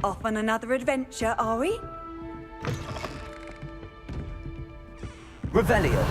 Off on another adventure, are we? Revelio.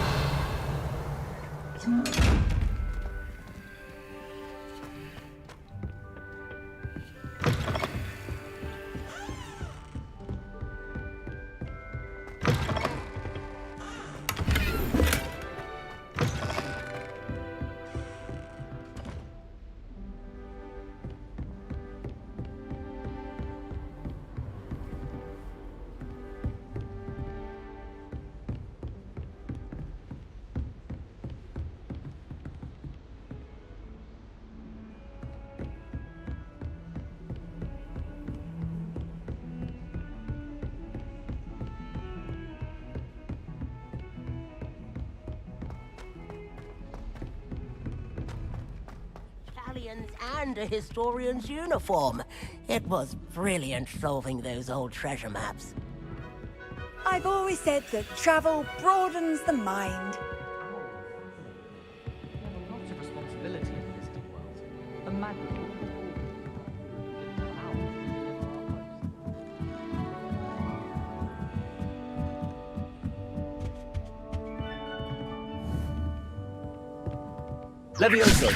And a historian's uniform. It was brilliant solving those old treasure maps. I've always said that travel broadens the mind. We have a lot of responsibility in this distant world. A manual. Levioso.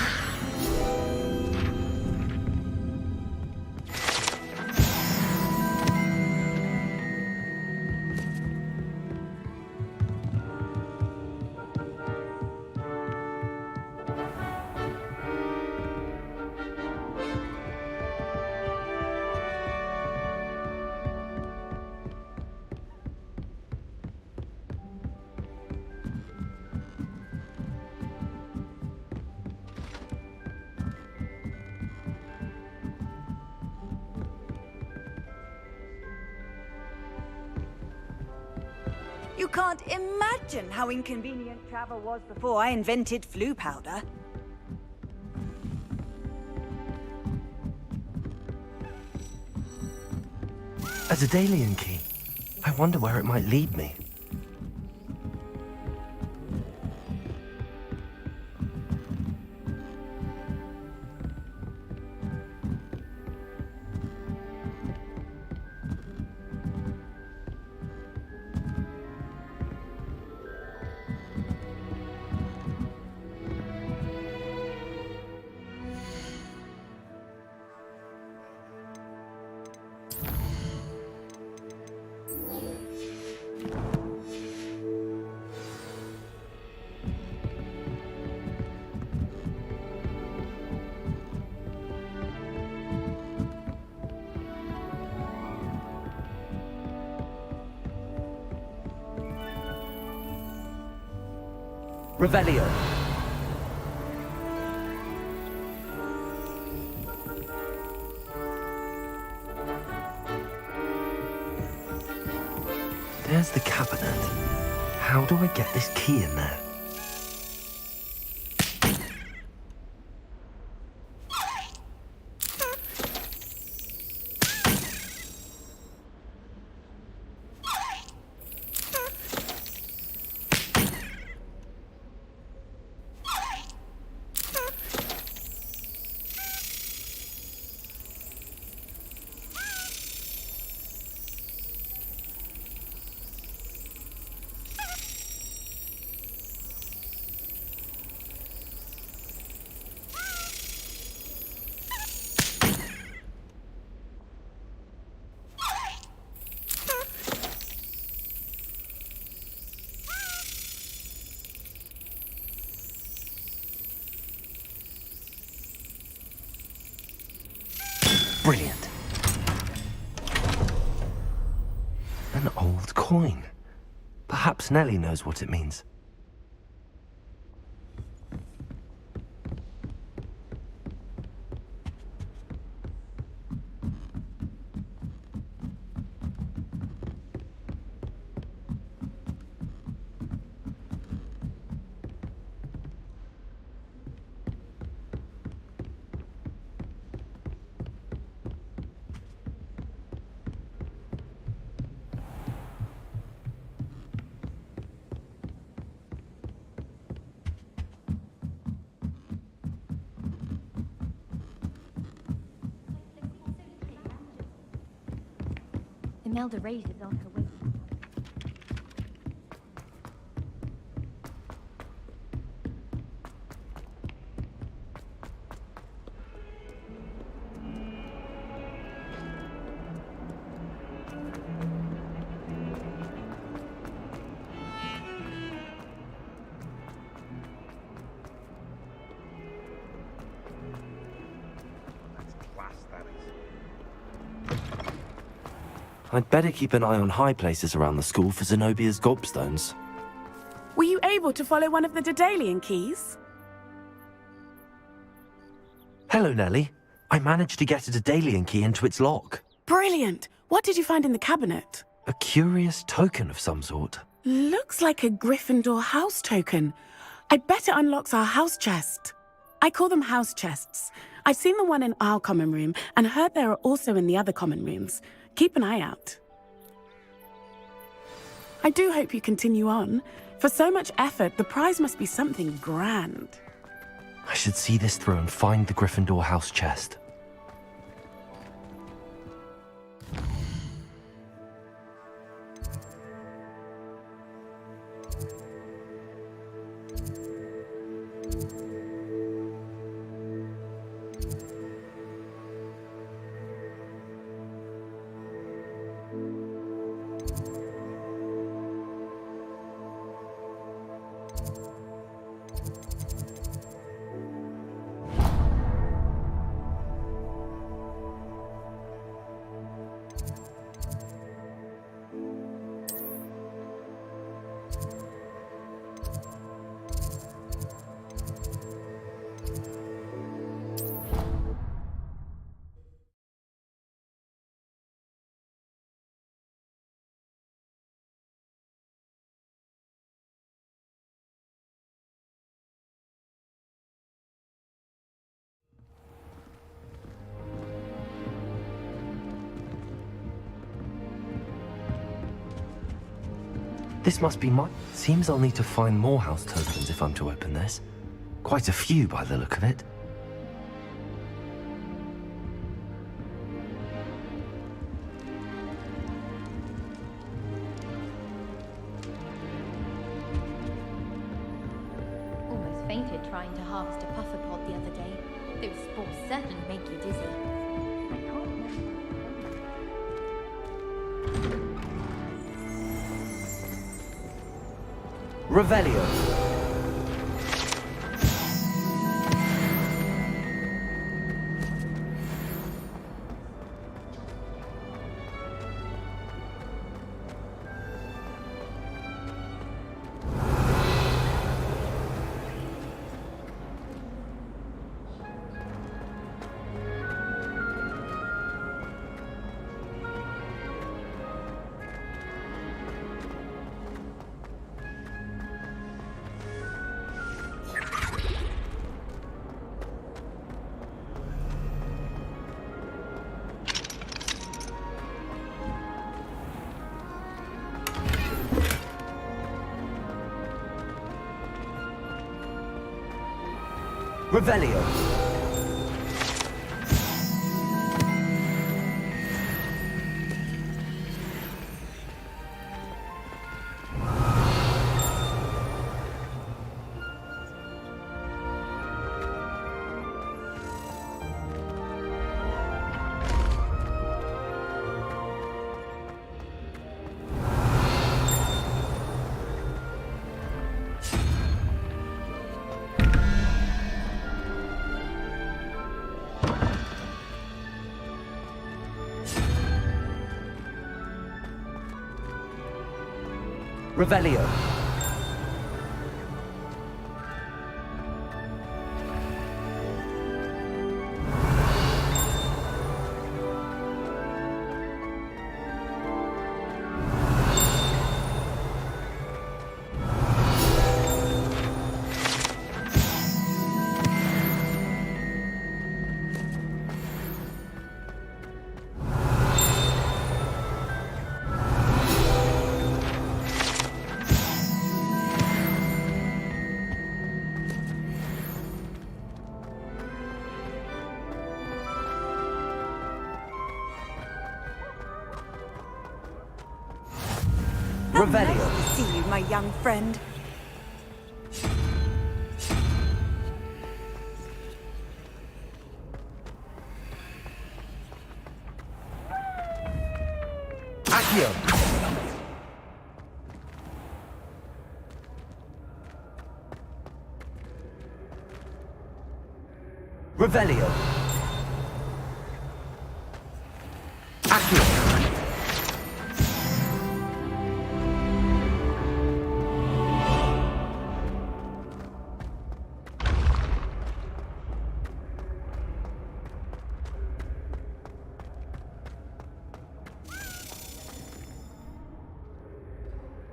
You can't imagine how inconvenient travel was before I invented flu powder. A Daedalian key. I wonder where it might lead me. Revelio. There's the cabinet. How do I get this key in there? Brilliant. An old coin. Perhaps Nellie knows what it means. Imelda Reyes is on her way. I'd better keep an eye on high places around the school for Zenobia's gobstones. Were you able to follow one of the Daedalian keys? Hello, Nellie. I managed to get a Daedalian key into its lock. Brilliant! What did you find in the cabinet? A curious token of some sort. Looks like a Gryffindor house token. I bet it unlocks our house chest. I call them house chests. I've seen the one in our common room and heard there are also in the other common rooms. Keep an eye out. I do hope you continue on. For so much effort, the prize must be something grand. I should see this through and find the Gryffindor house chest. This must be my... Seems I'll need to find more house tokens if I'm to open this. Quite a few by the look of it. Almost fainted trying to harvest a puffer pod the other day. Those spores certainly make you dizzy. Revelio. Revelio. Revelio. Revelio. Nice to see you, my young friend. Accio. Revelio. Accio.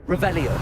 Revelio.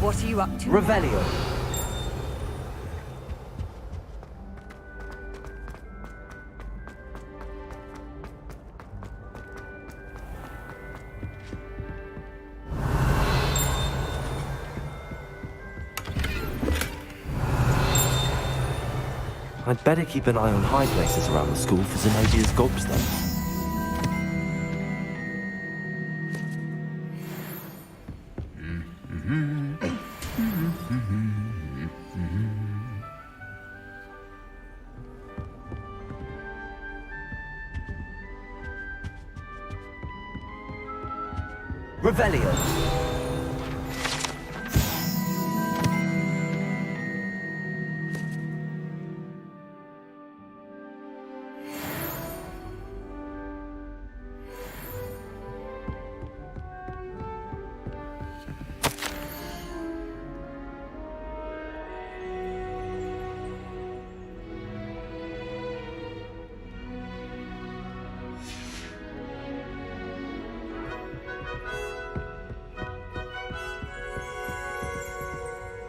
What are you up to? Revelio. I'd better keep an eye on high places around the school for Zenobia's gobstones. Revelio.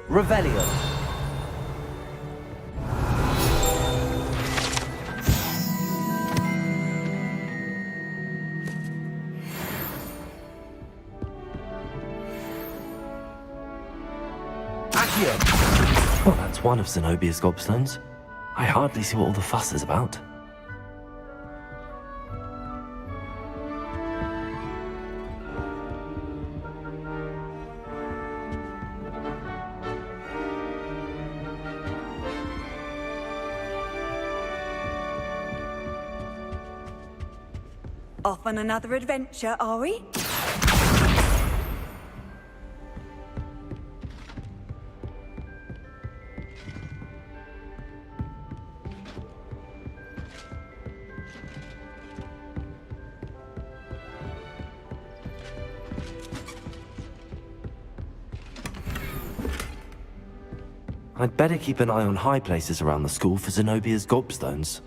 Revelio. Accio. Well, that's one of Zenobia's gobstones. I hardly see what all the fuss is about. Off on another adventure, are we? I'd better keep an eye on high places around the school for Zenobia's gobstones.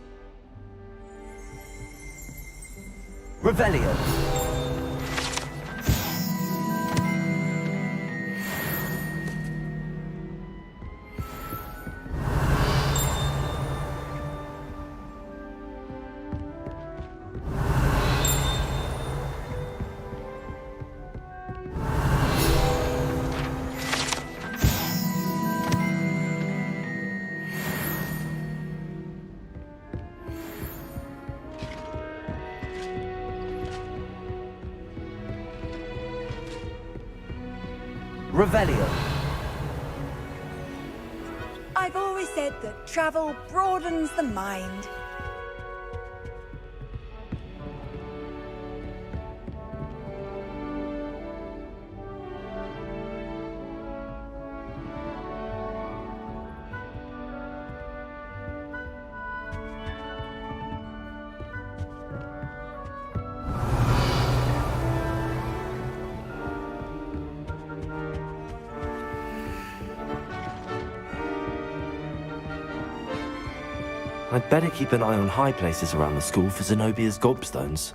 Revelio. Revelio. I've always said that travel broadens the mind. I'd better keep an eye on high places around the school for Zenobia's gobstones.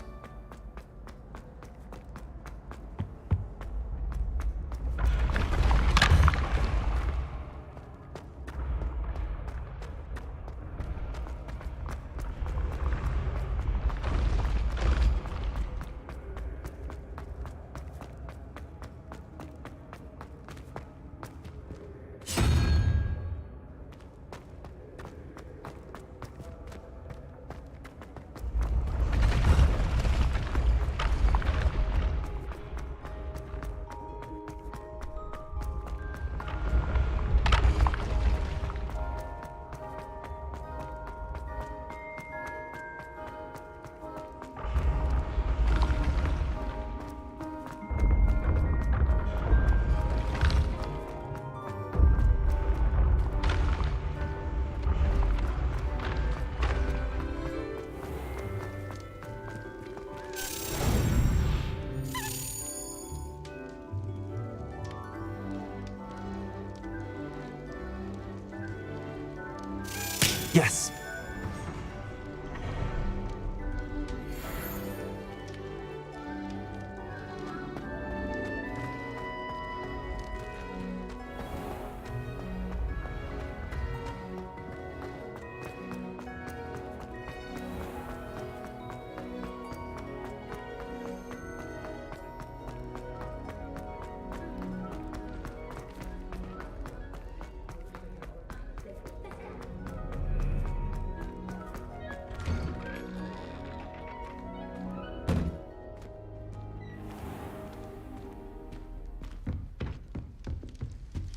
Yes!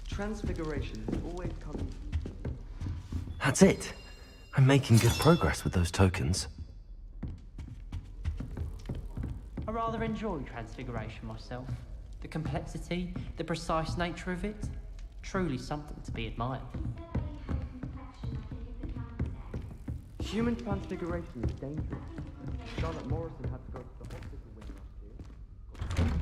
Transfiguration always comes. That's it. I'm making good progress with those tokens. I rather enjoy Transfiguration myself. The complexity, the precise nature of it, truly something to be admired. Human transfiguration is dangerous. Charlotte Morrison had to go to the hospital when last year.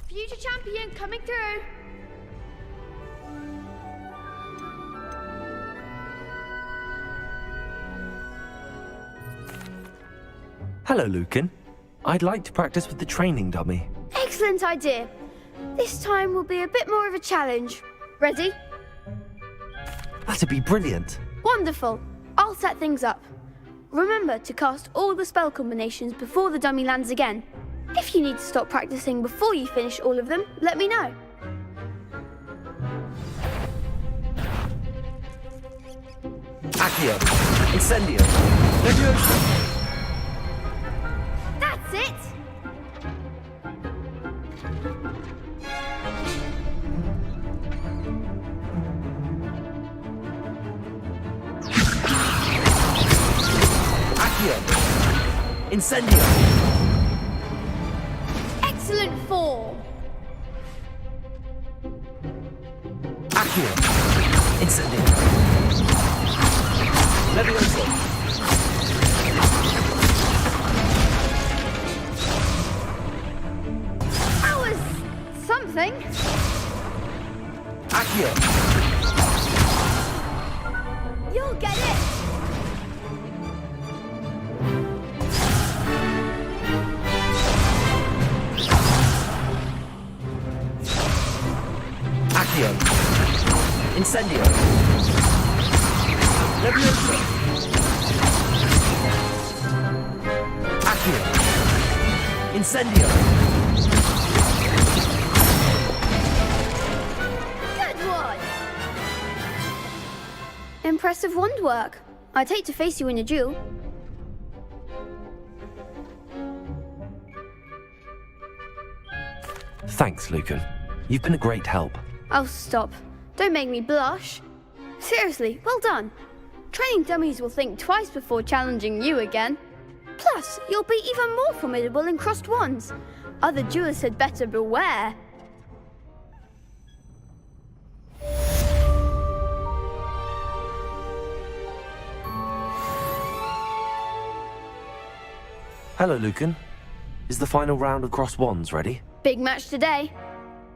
Future champion coming through. Hello, Lucan. I'd like to practice with the training dummy. Excellent idea. This time will be a bit more of a challenge. Ready? That'd be brilliant. Wonderful. I'll set things up. Remember to cast all the spell combinations before the dummy lands again. If you need to stop practicing before you finish all of them, let me know. Accio. Incendio. Leviosa. That's it! Accio. Incendio. Excellent form. Accio. Incendio. Leviosa. That was something. Accio. You'll get it. Accio. Incendio. Leviosa. Accio. Incendio. Good one. Impressive wand work. I'd hate to face you in a duel. Thanks, Lucan. You've been a great help. Oh, stop. Don't make me blush. Seriously, well done. Training dummies will think twice before challenging you again. Plus, you'll be even more formidable in crossed wands. Other duelists had better beware. Hello, Lucan. Is the final round of cross wands ready? Big match today.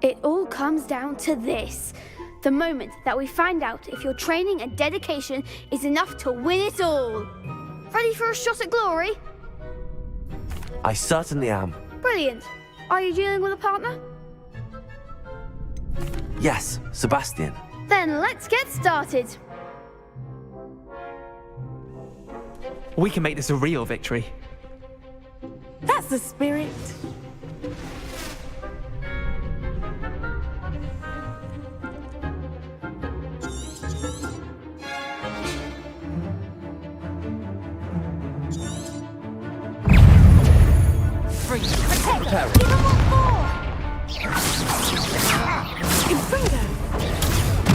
It all comes down to this. The moment that we find out if your training and dedication is enough to win it all. Ready for a shot at glory? I certainly am. Brilliant. Are you dealing with a partner? Yes, Sebastian. Then let's get started. We can make this a real victory. That's the spirit.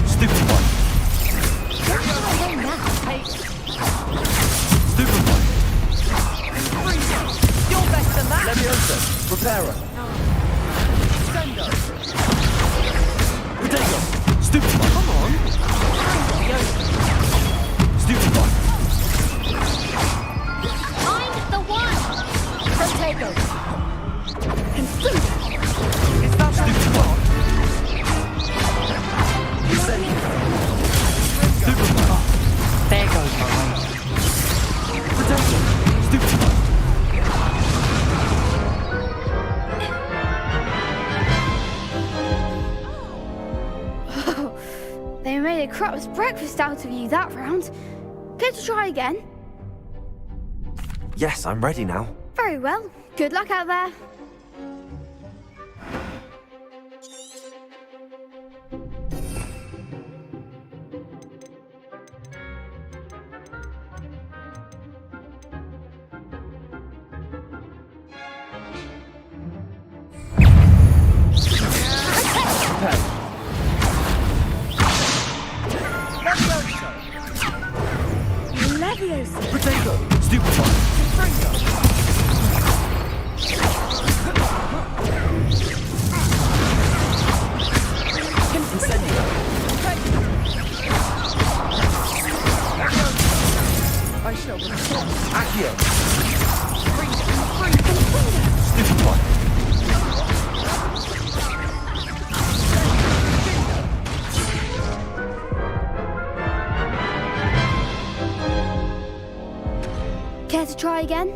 Stupid one. Stupid one. You're better than that. Leviosa. Reparo. Protego. Stupid one. Come on. Stupid one. I'm the one! Protego. Is that stupid one? Stupid one. There goes my way. Protego. Stupid one. They made a crap's breakfast out of you that round. Care to try again? Yes, I'm ready now. Very well. Good luck out there. Leviosa. Protego. Stupid one. try again?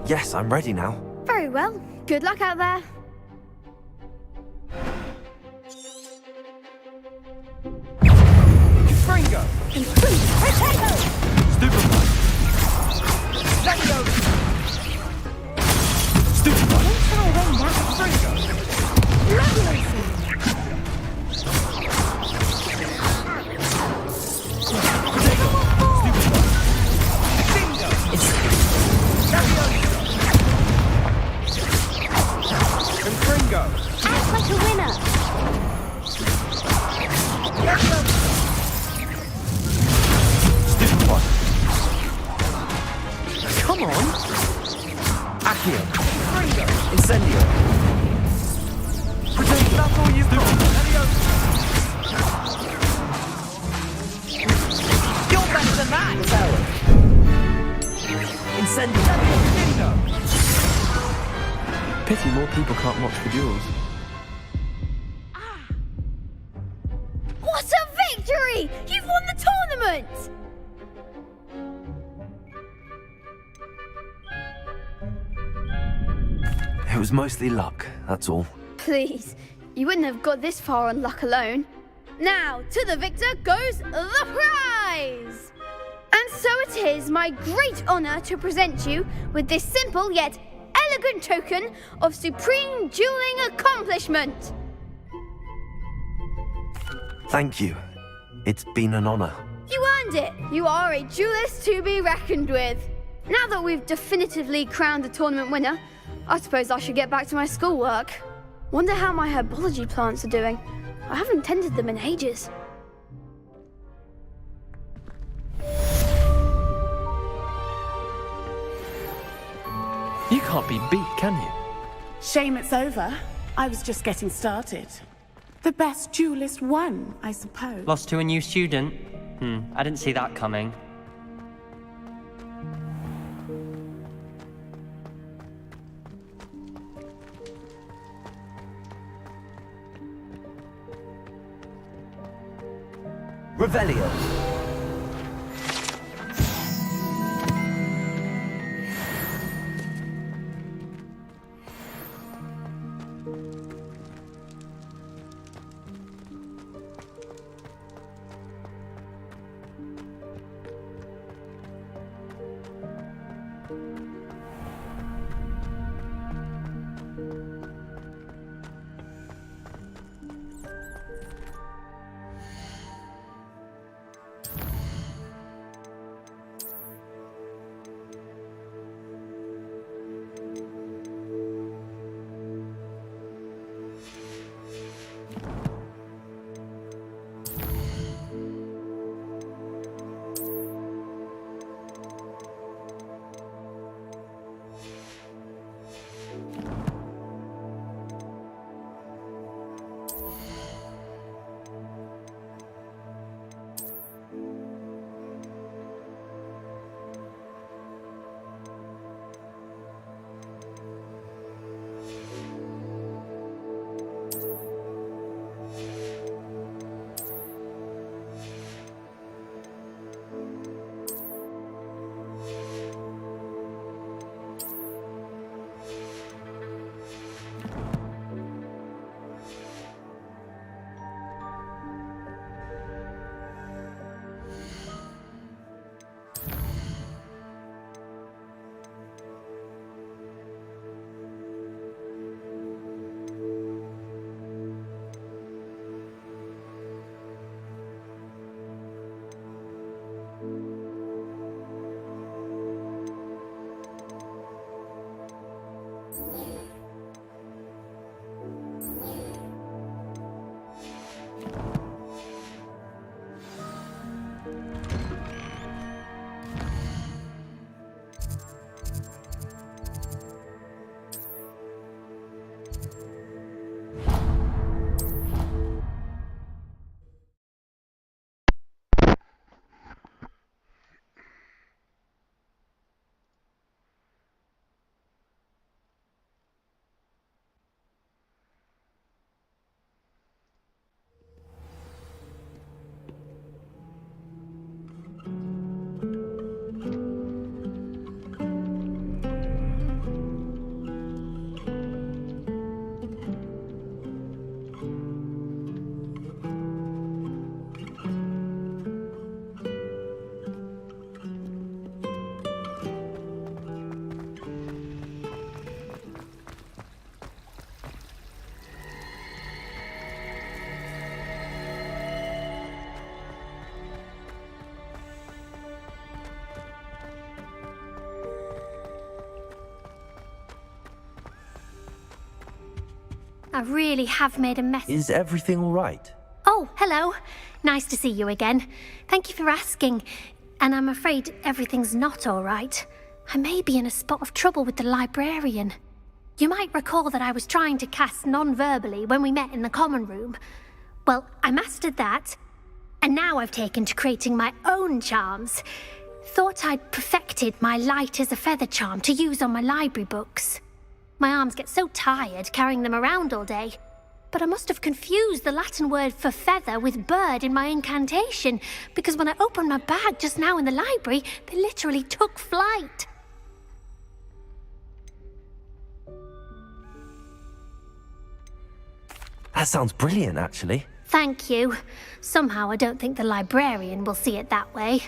Yes, I'm ready now. Very well. Good luck out there. Fringo! Potato! Stupefy! Lego! Stupefy! Fringo! Act like a winner. Stupefy! Come on! Accio! Incendio! That's all you've got! You're better than that! Incendio! Pity more people can't watch the duels. What a victory! You've won the tournament! It was mostly luck, that's all. Please, you wouldn't have got this far on luck alone. Now, to the victor goes the prize! And so it is my great honour to present you with this simple yet elegant token of supreme dueling accomplishment. Thank you. It's been an honor. You earned it! You are a duelist to be reckoned with. Now that we've definitively crowned the tournament winner, I suppose I should get back to my schoolwork. Wonder how my herbology plants are doing. I haven't tended them in ages. You can't be beat, can you? Shame it's over. I was just getting started. The best duelist won, I suppose. Lost to a new student? I didn't see that coming. Revelio! I really have made a mess. Is everything all right? Oh, hello. Nice to see you again. Thank you for asking. And I'm afraid everything's not all right. I may be in a spot of trouble with the librarian. You might recall that I was trying to cast non-verbally when we met in the common room. Well, I mastered that, and now I've taken to creating my own charms. Thought I'd perfected my light as a feather charm to use on my library books. My arms get so tired carrying them around all day. But I must have confused the Latin word for feather with bird in my incantation, because when I opened my bag just now in the library, they literally took flight. That sounds brilliant, actually. Thank you. Somehow I don't think the librarian will see it that way.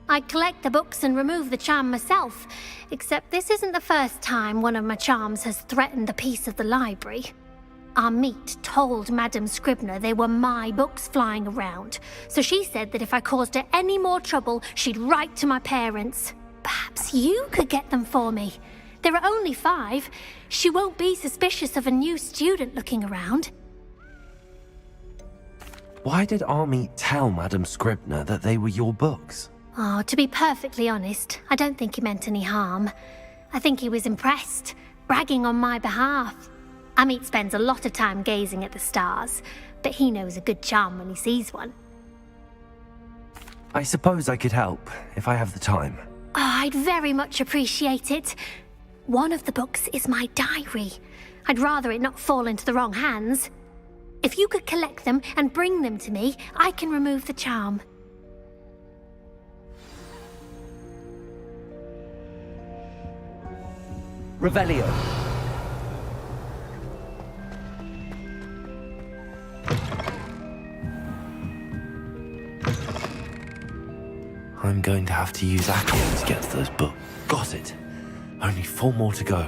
I collect the books and remove the charm myself, except this isn't the first time one of my charms has threatened the peace of the library. Our meet told Madame Scribner they were my books flying around, so she said that if I caused her any more trouble, she'd write to my parents. Perhaps you could get them for me. There are only 5. She won't be suspicious of a new student looking around. Why did Army tell Madame Scribner that they were your books? Oh, to be perfectly honest, I don't think he meant any harm. I think he was impressed, bragging on my behalf. Amit spends a lot of time gazing at the stars, but he knows a good charm when he sees one. I suppose I could help, if I have the time. Oh, I'd very much appreciate it. One of the books is my diary. I'd rather it not fall into the wrong hands. If you could collect them and bring them to me, I can remove the charm. Revelio. I'm going to have to use Accio to get to those books. Got it. Only 4 more to go.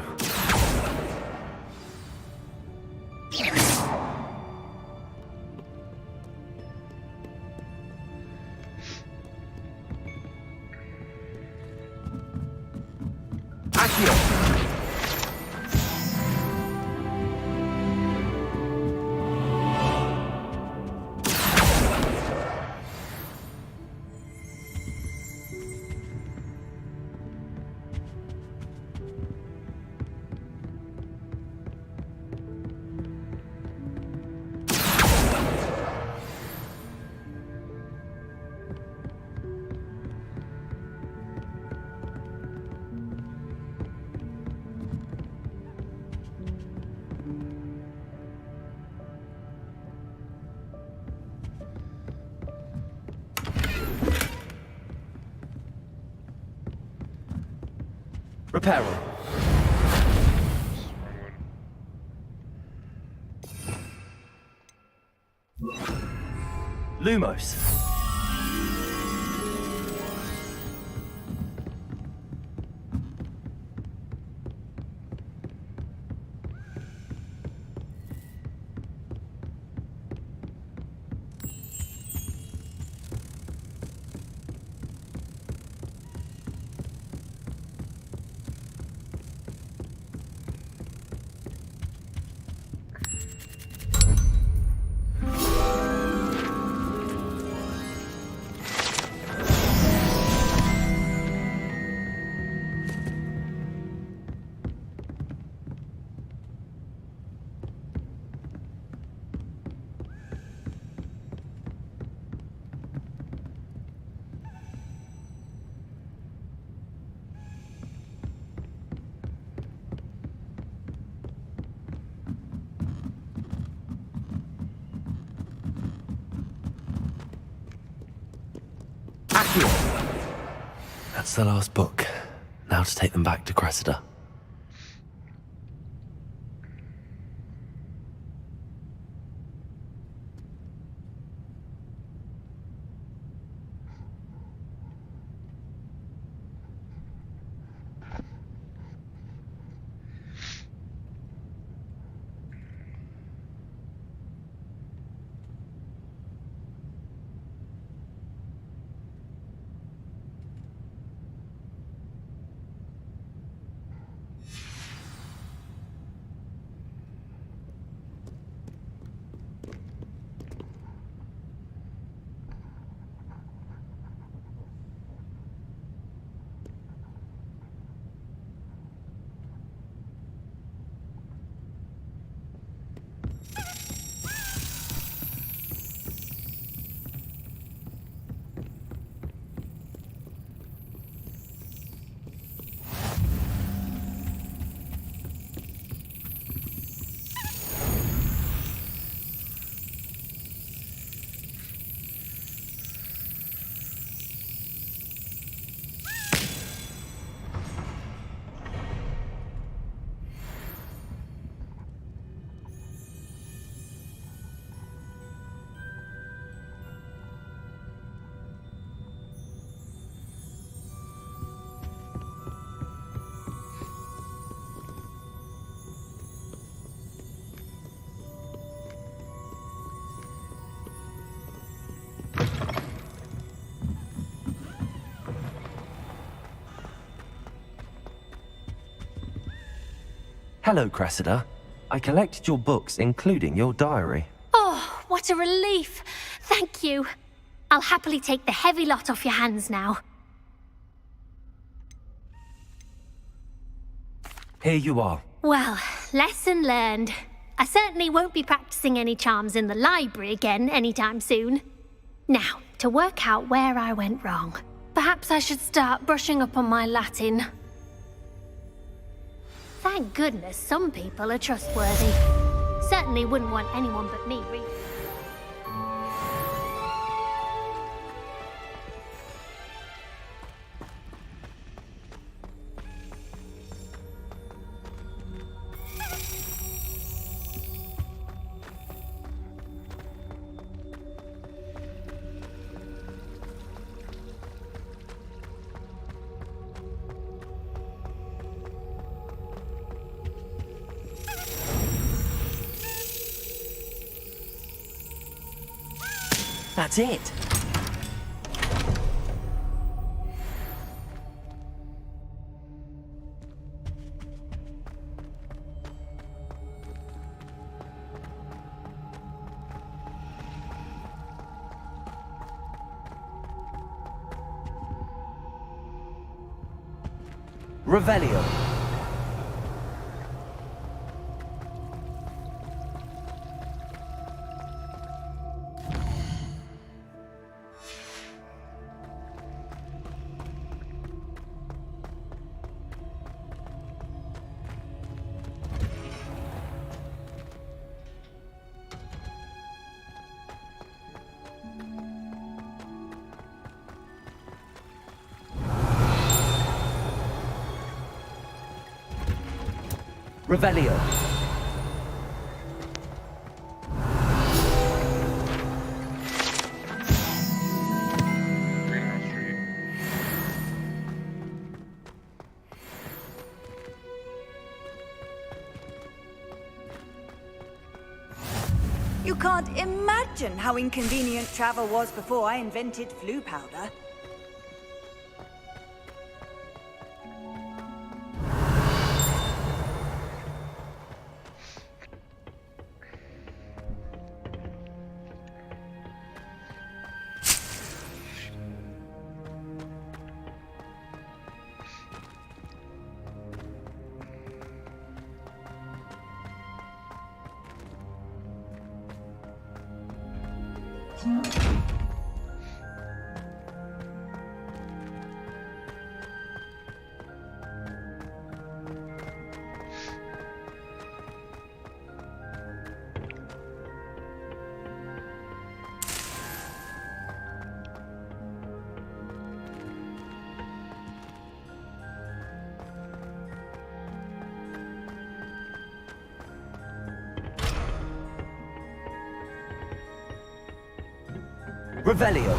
Reparo. Lumos. That's the last book. Now to take them back to Cressida. Hello, Cressida. I collected your books, including your diary. Oh, what a relief. Thank you. I'll happily take the heavy lot off your hands now. Here you are. Well, lesson learned. I certainly won't be practicing any charms in the library again anytime soon. Now, to work out where I went wrong. Perhaps I should start brushing up on my Latin. Thank goodness some people are trustworthy. Certainly wouldn't want anyone but me reading. That's it. Revelio. Revelio. You can't imagine how inconvenient travel was before I invented flu powder. Revelio.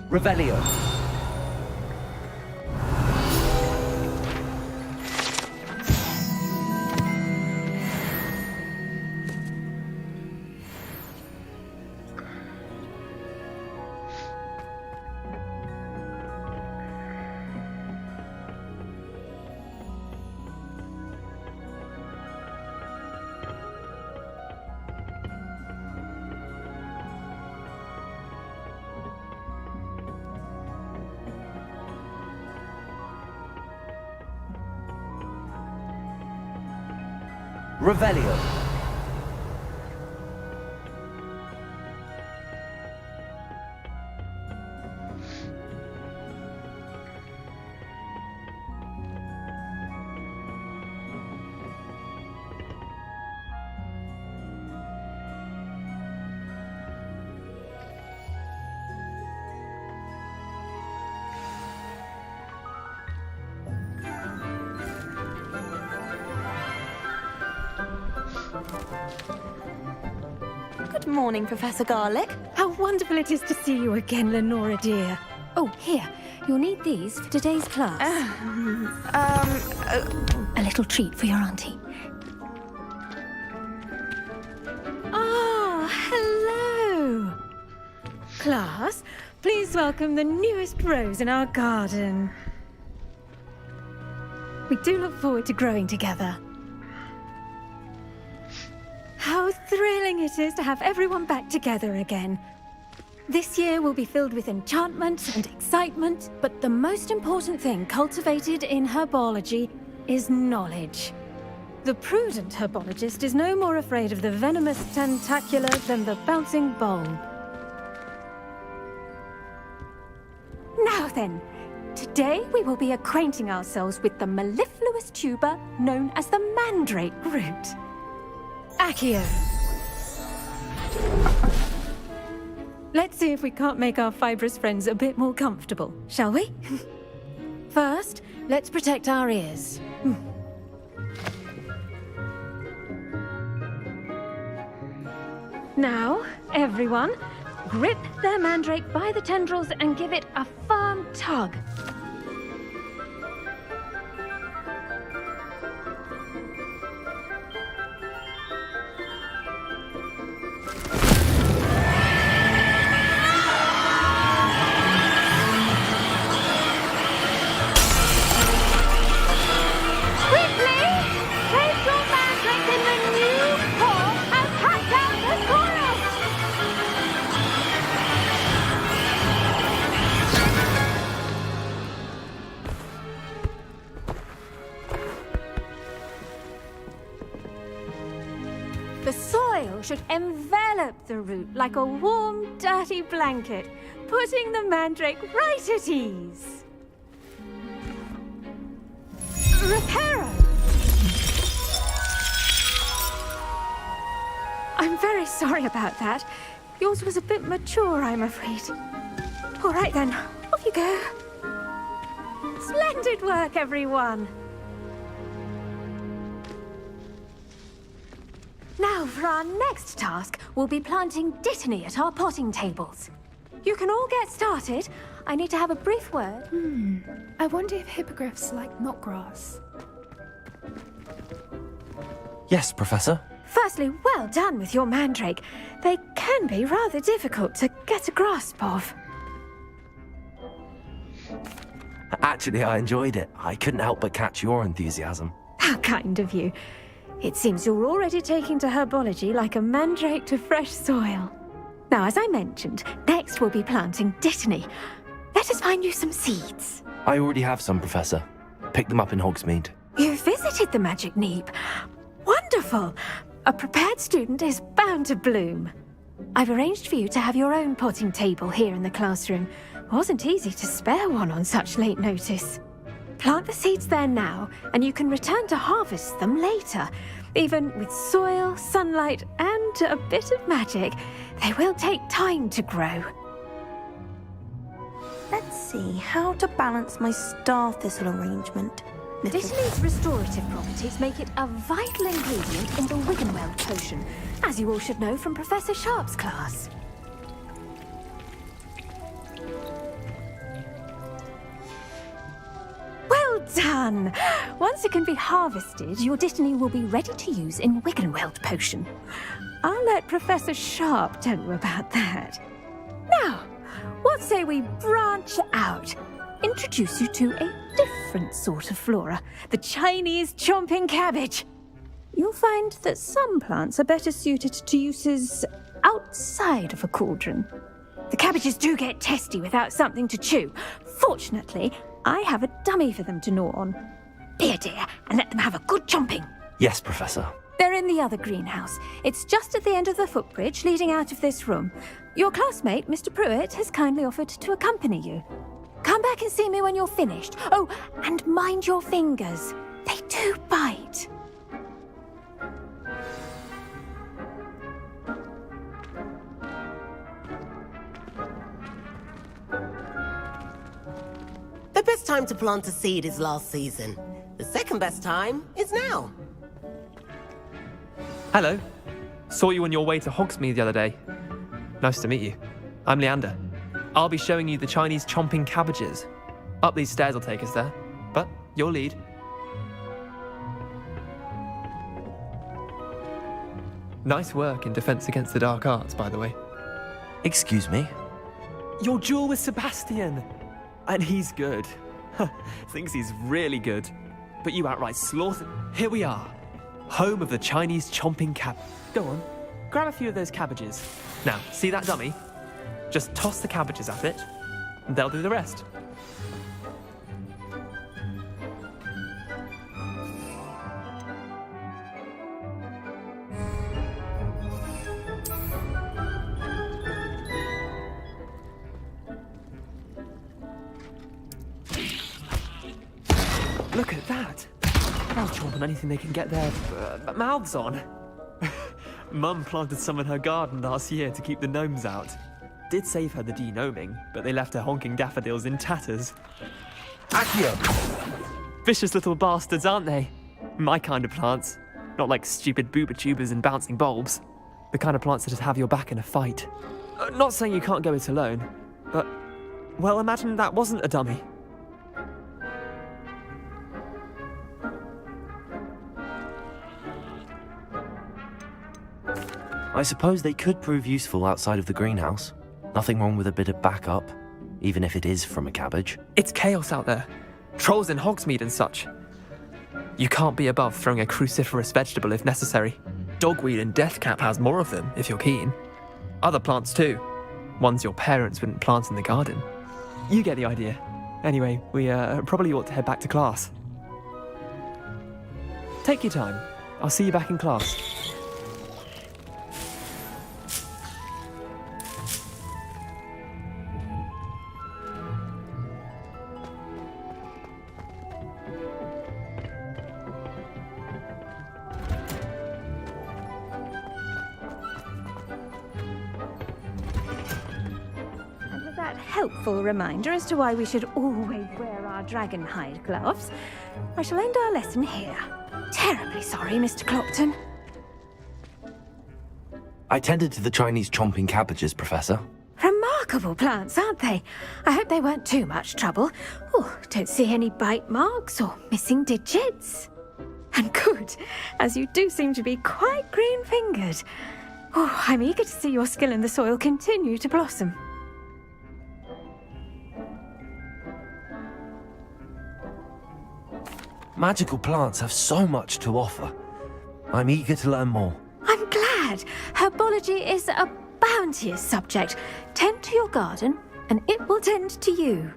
Revelio. Revelio. Revelio. Morning, Professor Garlick. How wonderful it is to see you again, Lenora dear. Oh, here. You'll need these for today's class. A little treat for your auntie. Ah, hello. Class, please welcome the newest rose in our garden. We do look forward to growing together. How thrilling it is to have everyone back together again. This year will be filled with enchantment and excitement, but the most important thing cultivated in herbology is knowledge. The prudent herbologist is no more afraid of the venomous tentacula than the bouncing bulb. Now then, today we will be acquainting ourselves with the mellifluous tuber known as the mandrake root. Accio. Let's see if we can't make our fibrous friends a bit more comfortable, shall we? First, let's protect our ears. Now, everyone, grip their mandrake by the tendrils and give it a firm tug. The soil should envelop the root like a warm, dirty blanket, putting the mandrake right at ease. Reparo! I'm very sorry about that. Yours was a bit mature, I'm afraid. All right then, off you go. Splendid work, everyone. Now, for our next task, we'll be planting Dittany at our potting tables. You can all get started. I need to have a brief word. I wonder if hippogriffs like knotgrass. Yes, Professor. Firstly, well done with your mandrake. They can be rather difficult to get a grasp of. Actually, I enjoyed it. I couldn't help but catch your enthusiasm. How kind of you. It seems you're already taking to herbology like a mandrake to fresh soil. Now, as I mentioned, next we'll be planting Dittany. Let us find you some seeds. I already have some, Professor. Picked them up in Hogsmeade. You visited the Magic Neep. Wonderful! A prepared student is bound to bloom. I've arranged for you to have your own potting table here in the classroom. Wasn't easy to spare one on such late notice. Plant the seeds there now, and you can return to harvest them later. Even with soil, sunlight, and a bit of magic, they will take time to grow. Let's see how to balance my star thistle arrangement. Dittany's restorative properties make it a vital ingredient in the Wiggenweld potion, as you all should know from Professor Sharp's class. Well done! Once it can be harvested, your Dittany will be ready to use in Wiggenweld potion. I'll let Professor Sharp tell you about that. Now, what say we branch out? Introduce you to a different sort of flora, the Chinese chomping cabbage. You'll find that some plants are better suited to uses outside of a cauldron. The cabbages do get testy without something to chew. Fortunately, I have a dummy for them to gnaw on. Be a dear and let them have a good chomping. Yes, Professor. They're in the other greenhouse. It's just at the end of the footbridge leading out of this room. Your classmate, Mr. Pruitt, has kindly offered to accompany you. Come back and see me when you're finished. Oh, and mind your fingers. They do bite. The best time to plant a seed is last season. The second best time is now. Hello. Saw you on your way to Hogsmeade the other day. Nice to meet you. I'm Leander. I'll be showing you the Chinese chomping cabbages. Up these stairs will take us there, but your lead. Nice work in Defense Against the Dark Arts, by the way. Excuse me? Your duel with Sebastian! And he's good. Thinks he's really good. But you outright slaughtered. Here we are. Home of the Chinese chomping cab. Go on, grab a few of those cabbages. Now, see that dummy? Just toss the cabbages at it, and they'll do the rest. Look at that! They'll chomp on anything they can get their mouths on. Mum planted some in her garden last year to keep the gnomes out. Did save her the de-gnoming, but they left her honking daffodils in tatters. Accio! Vicious little bastards, aren't they? My kind of plants. Not like stupid booba tubers and bouncing bulbs. The kind of plants that just have your back in a fight. Not saying you can't go it alone, but... well, imagine that wasn't a dummy. I suppose they could prove useful outside of the greenhouse. Nothing wrong with a bit of backup, even if it is from a cabbage. It's chaos out there. Trolls in Hogsmeade and such. You can't be above throwing a cruciferous vegetable if necessary. Dogweed and deathcap has more of them, if you're keen. Other plants too. Ones your parents wouldn't plant in the garden. You get the idea. Anyway, we probably ought to head back to class. Take your time. I'll see you back in class. Helpful reminder as to why we should always wear our dragon hide gloves. I shall end our lesson here. Terribly sorry, Mr. Clopton. I tended to the Chinese chomping cabbages, Professor. Remarkable plants, aren't they? I hope they weren't too much trouble. Oh, don't see any bite marks or missing digits. And good, as you do seem to be quite green-fingered. Oh, I'm eager to see your skill in the soil continue to blossom. Magical plants have so much to offer. I'm eager to learn more. I'm glad. Herbology is a bounteous subject. Tend to your garden, and it will tend to you.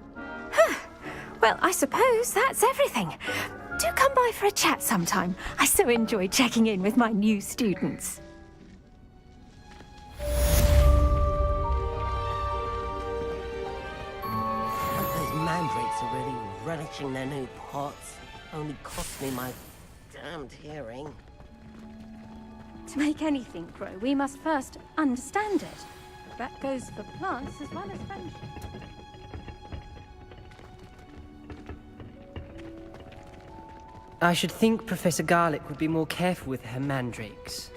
Well, I suppose that's everything. Do come by for a chat sometime. I so enjoy checking in with my new students. Those mandrakes are really relishing their new pots. Only cost me my damned hearing. To make anything grow, we must first understand it. That goes for plants as well as friendship. I should think Professor Garlick would be more careful with her mandrakes.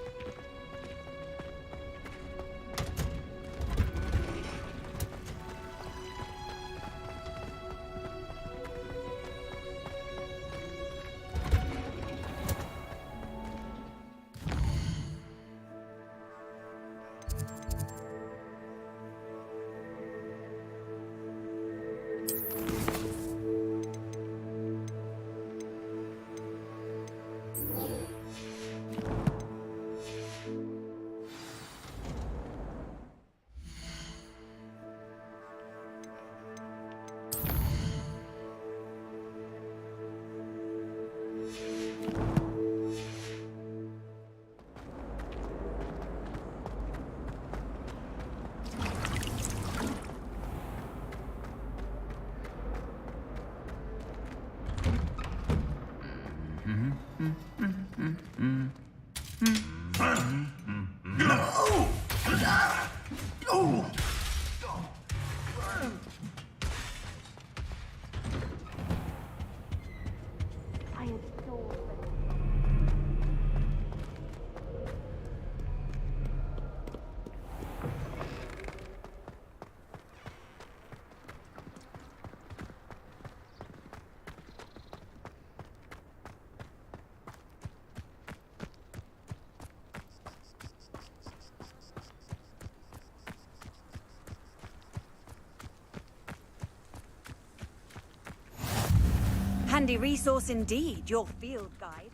Handy resource indeed, your field guide.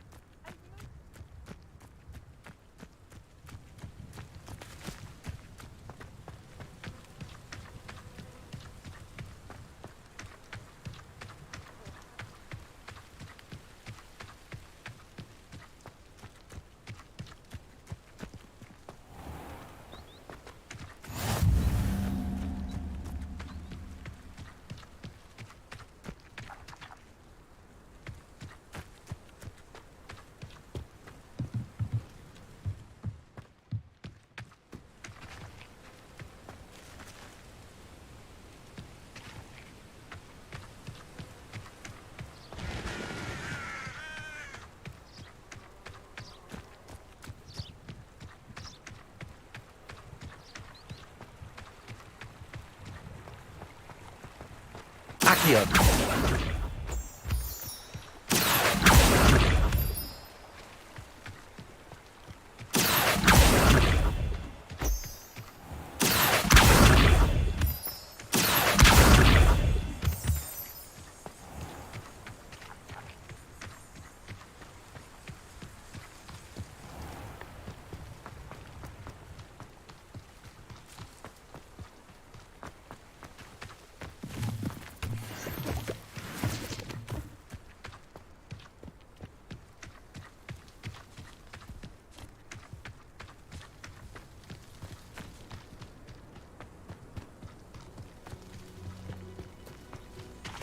Accio.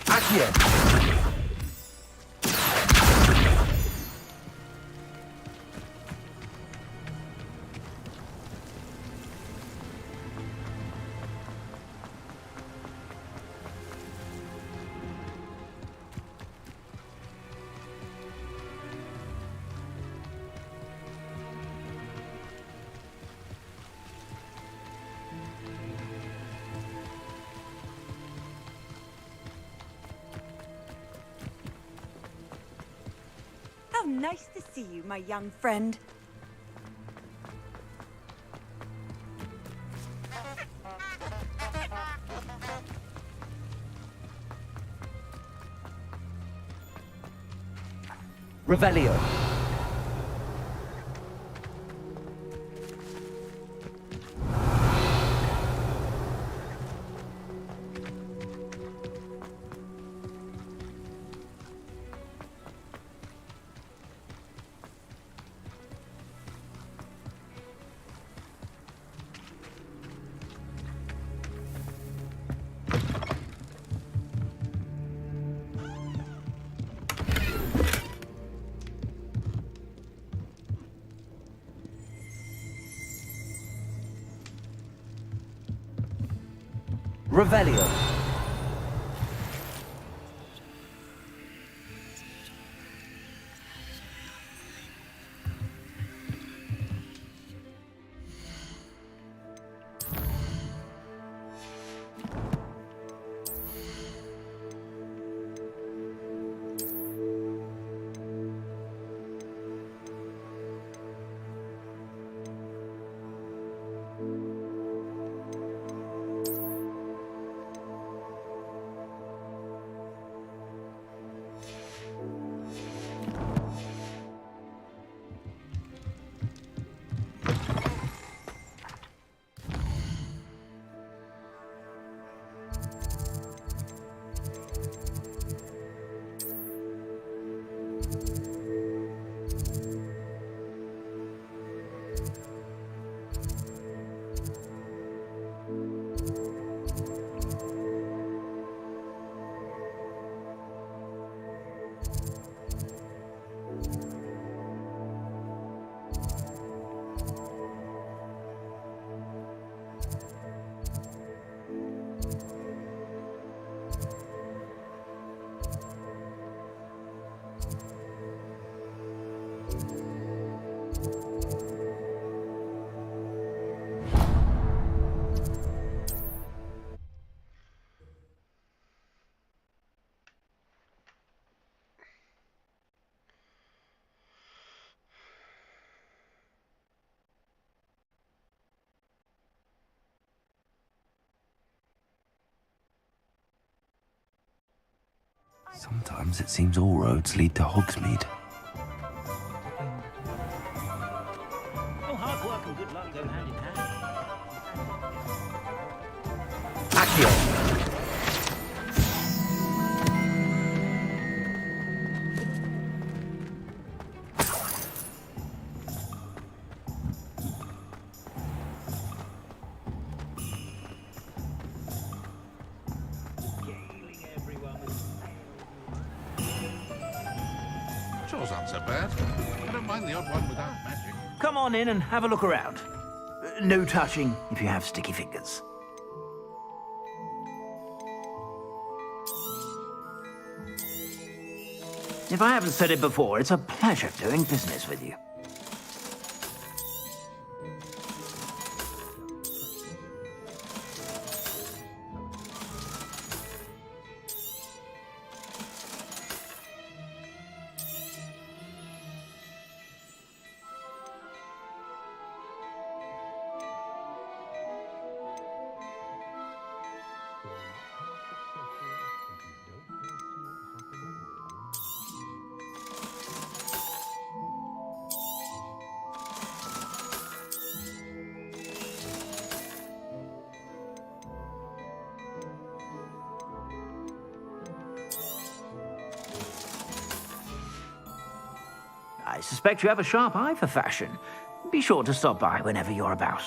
Accio. How nice to see you, my young friend. Revelio. Revelio. Sometimes it seems all roads lead to Hogsmeade. Oh, hard work and good luck go hand in hand. Accio! Chores aren't so bad. I don't mind the odd one without magic. Come on in and have a look around. No touching if you have sticky fingers. If I haven't said it before, it's a pleasure doing business with you. I suspect you have a sharp eye for fashion. Be sure to stop by whenever you're about.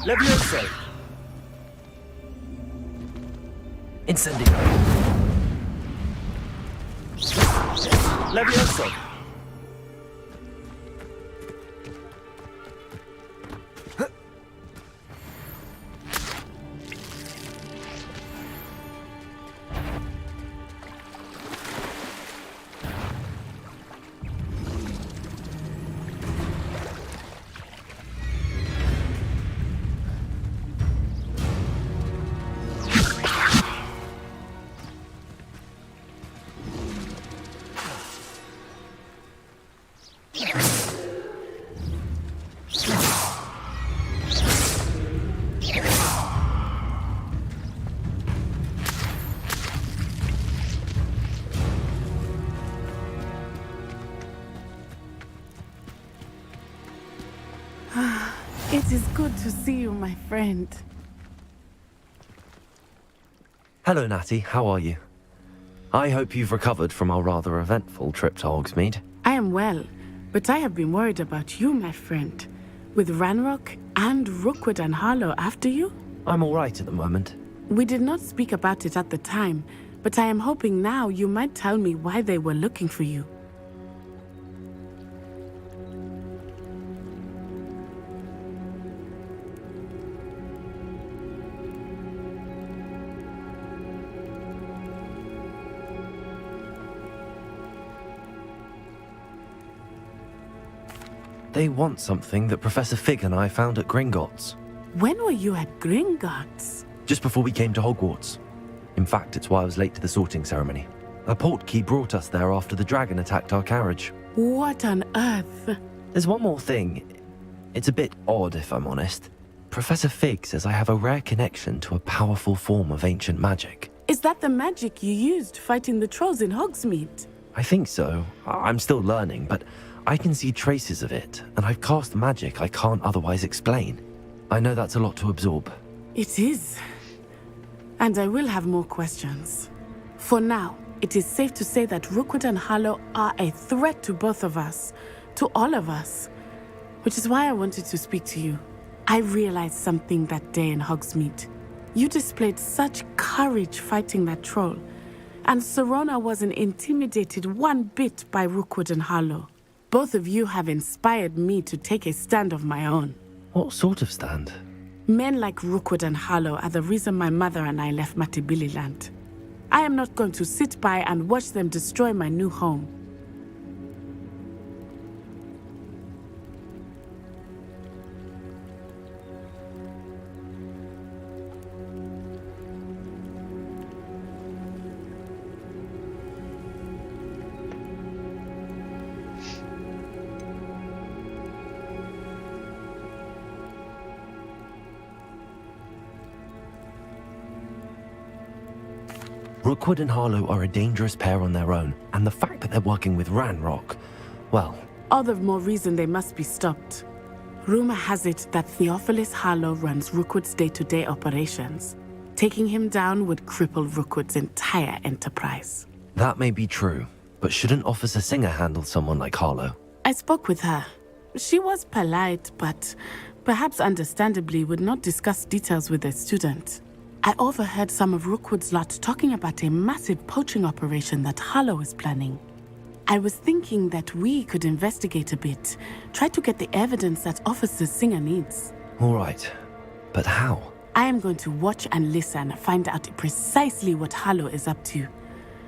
Levioso! Incendio! Levioso! It is good to see you, my friend. Hello, Natty. How are you? I hope you've recovered from our rather eventful trip to Hogsmeade. I am well, but I have been worried about you, my friend. With Ranrock and Rookwood and Harlow after you? I'm all right at the moment. We did not speak about it at the time, but I am hoping now you might tell me why they were looking for you. They want something that Professor Fig and I found at Gringotts. When were you at Gringotts? Just before we came to Hogwarts. In fact, it's why I was late to the sorting ceremony. A portkey brought us there after the dragon attacked our carriage. What on earth? There's one more thing. It's a bit odd, if I'm honest. Professor Fig says I have a rare connection to a powerful form of ancient magic. Is that the magic you used fighting the trolls in Hogsmeade? I think so. I'm still learning, but I can see traces of it, and I've cast magic I can't otherwise explain. I know that's a lot to absorb. It is. And I will have more questions. For now, it is safe to say that Rookwood and Harlow are a threat to both of us, to all of us. Which is why I wanted to speak to you. I realized something that day in Hogsmeade. You displayed such courage fighting that troll, and Sirona wasn't intimidated one bit by Rookwood and Harlow. Both of you have inspired me to take a stand of my own. What sort of stand? Men like Rookwood and Harlow are the reason my mother and I left Matibili Land. I am not going to sit by and watch them destroy my new home. Rookwood and Harlow are a dangerous pair on their own, and the fact that they're working with Ranrock, well... All the more reason they must be stopped. Rumor has it that Theophilus Harlow runs Rookwood's day-to-day operations. Taking him down would cripple Rookwood's entire enterprise. That may be true, but shouldn't Officer Singer handle someone like Harlow? I spoke with her. She was polite, but perhaps understandably would not discuss details with a student. I overheard some of Rookwood's lot talking about a massive poaching operation that Harlow is planning. I was thinking that we could investigate a bit, try to get the evidence that Officer Singer needs. All right, but how? I am going to watch and listen, find out precisely what Harlow is up to.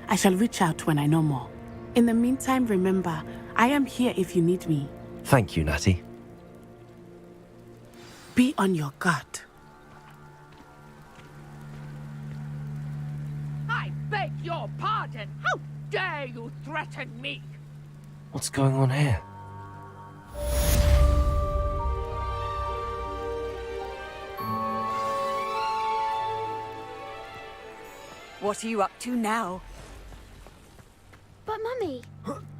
I shall reach out when I know more. In the meantime, remember, I am here if you need me. Thank you, Natty. Be on your guard. I beg your pardon! How dare you threaten me? What's going on here? What are you up to now? But Mummy...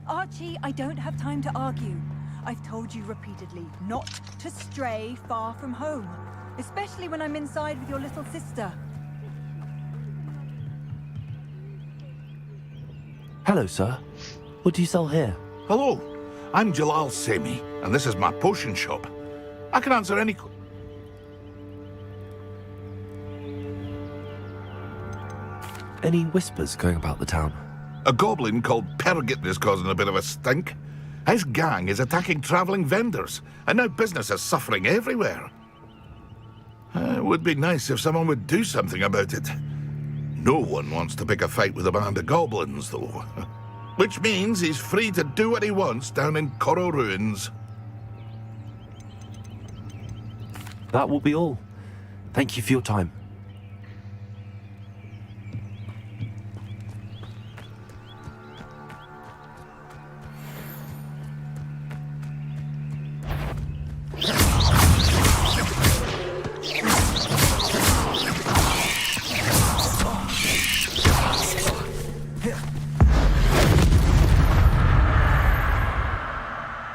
Archie, I don't have time to argue. I've told you repeatedly not to stray far from home, especially when I'm inside with your little sister. Hello, sir. What do you sell here? Hello, I'm Jalal Semi, and this is my potion shop. I can answer any... Any whispers going about the town? A goblin called Pergit is causing a bit of a stink. His gang is attacking travelling vendors, and now business is suffering everywhere. It would be nice if someone would do something about it. No one wants to pick a fight with a band of goblins, though. Which means he's free to do what he wants down in Coral Ruins. That will be all. Thank you for your time.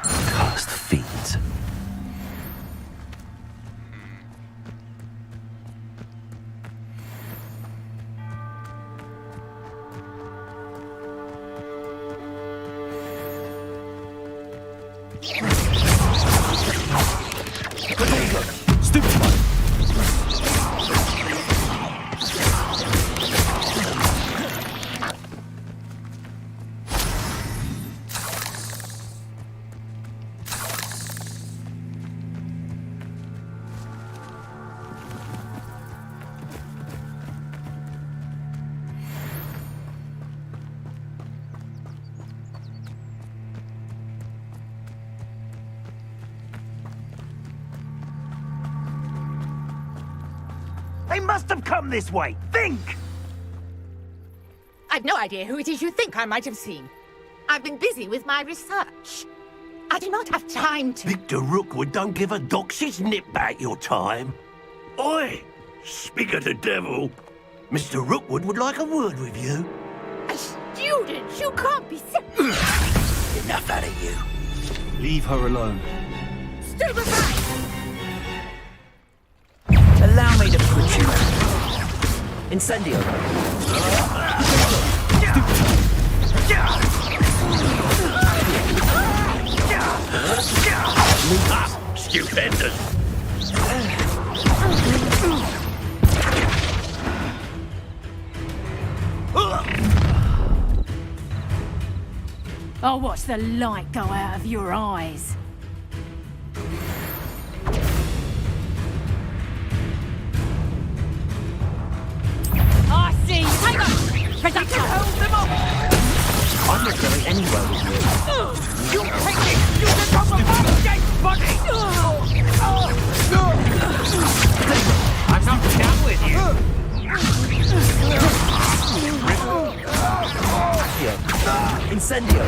Cursed fiends. Stupid one! They must have come this way. Think! I've no idea who it is you think I might have seen. I've been busy with my research. I do not have time to... Victor Rookwood don't give a doxy's nip back your time. Oi! Speak of the devil. Mr. Rookwood would like a word with you. A student? You can't be Enough out of you. Leave her alone. Stand aside! Allow me to put you out. Incendio. Stupendous. I'll watch the light go out of your eyes. I see you. Take them! Projectile! Hold them up! I'm not going anywhere with you. You take it! You become a dead body! I'm not down with you. Incendio.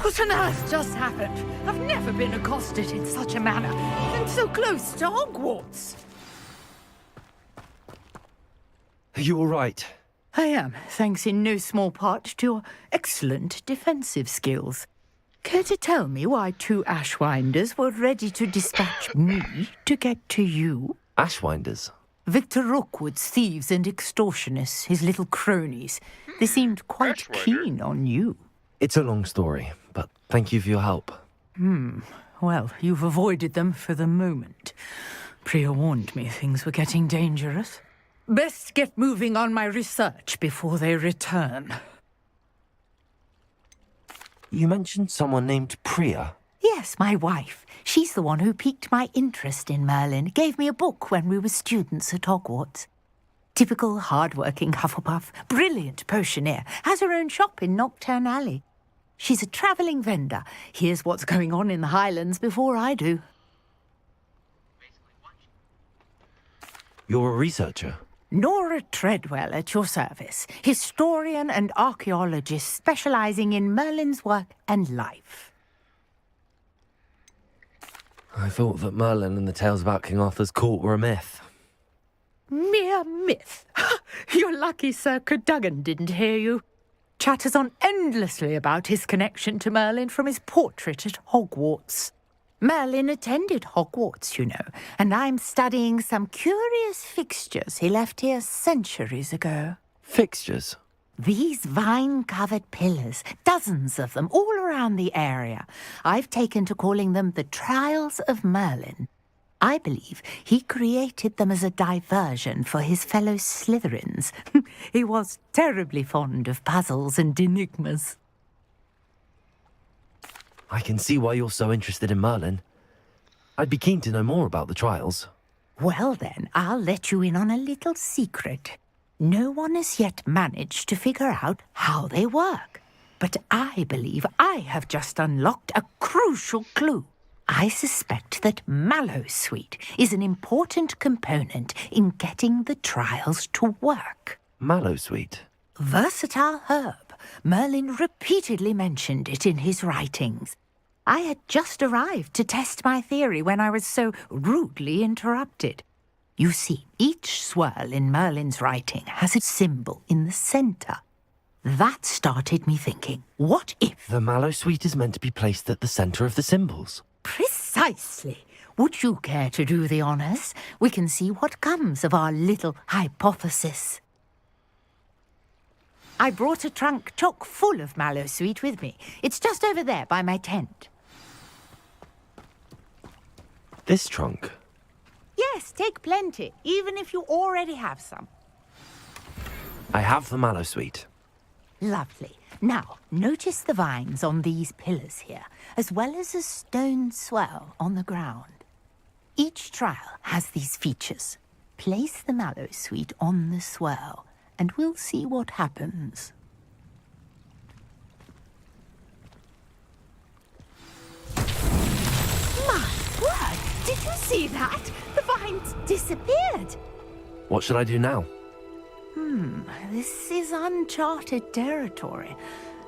What on earth just happened? I've never been accosted in such a manner, and so close to Hogwarts. Are you all right? I am, thanks in no small part to your excellent defensive skills. Care to tell me why two Ashwinders were ready to dispatch me to get to you? Ashwinders? Victor Rookwood's thieves and extortionists, his little cronies. They seemed quite keen on you. It's a long story, but thank you for your help. Well, you've avoided them for the moment. Priya warned me things were getting dangerous. Best get moving on my research before they return. You mentioned someone named Priya. Yes, my wife. She's the one who piqued my interest in Merlin. Gave me a book when we were students at Hogwarts. Typical hard-working Hufflepuff, brilliant potioneer, has her own shop in Knockturn Alley. She's a travelling vendor. Hears what's going on in the Highlands before I do. You're a researcher? Nora Treadwell at your service, historian and archaeologist specialising in Merlin's work and life. I thought that Merlin and the tales about King Arthur's court were a myth. Mere myth. You're lucky Sir Cadogan didn't hear you. Chatters on endlessly about his connection to Merlin from his portrait at Hogwarts. Merlin attended Hogwarts, you know, and I'm studying some curious fixtures he left here centuries ago. Fixtures? These vine-covered pillars, dozens of them, all around the area. I've taken to calling them the Trials of Merlin. I believe he created them as a diversion for his fellow Slytherins. He was terribly fond of puzzles and enigmas. I can see why you're so interested in Merlin. I'd be keen to know more about the trials. Well then, I'll let you in on a little secret. No one has yet managed to figure out how they work. But I believe I have just unlocked a crucial clue. I suspect that Mallowsweet is an important component in getting the trials to work. Mallowsweet? Versatile herb. Merlin repeatedly mentioned it in his writings. I had just arrived to test my theory when I was so rudely interrupted. You see, each swirl in Merlin's writing has a symbol in the centre. That started me thinking, what if... The Mallowsweet is meant to be placed at the centre of the symbols. Precisely. Would you care to do the honours? We can see what comes of our little hypothesis. I brought a trunk chock full of mallowsweet with me. It's just over there by my tent. This trunk? Yes, take plenty, even if you already have some. I have the mallowsweet. Lovely. Now, notice the vines on these pillars here, as well as a stone swell on the ground. Each trial has these features. Place the mallowsweet on the swell, and we'll see what happens. My word! Did you see that? The vines disappeared. What should I do now? This is uncharted territory.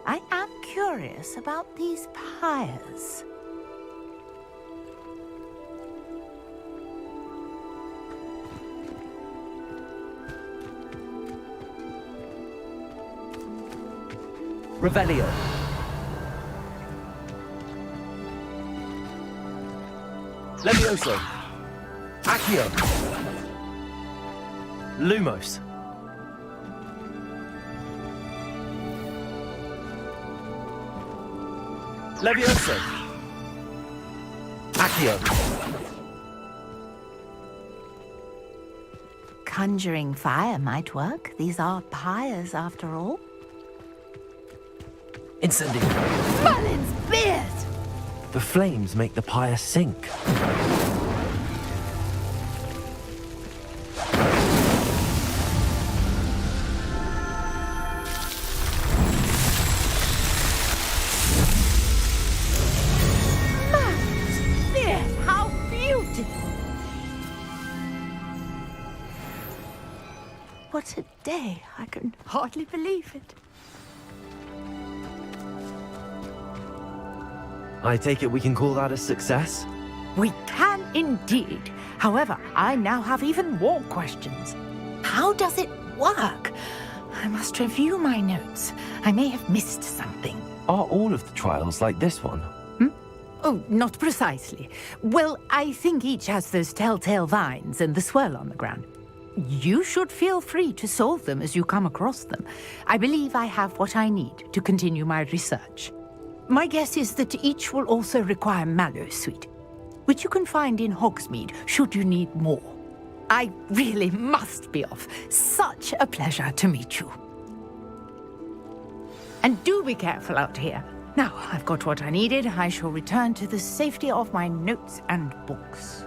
I am curious about these pyres. Revelio. Levioso. Accio. Lumos. Levioso. Accio. Conjuring fire might work. These are pyres, after all. Incendio. Mullins' beard! The flames make the pyre sink. Mullins' beard! How beautiful! What a day! I can hardly believe it. I take it we can call that a success? We can indeed. However, I now have even more questions. How does it work? I must review my notes. I may have missed something. Are all of the trials like this one? Oh, not precisely. Well, I think each has those telltale vines and the swirl on the ground. You should feel free to solve them as you come across them. I believe I have what I need to continue my research. My guess is that each will also require mallowsweet, which you can find in Hogsmeade should you need more. I really must be off. Such a pleasure to meet you. And do be careful out here. Now, I've got what I needed. I shall return to the safety of my notes and books.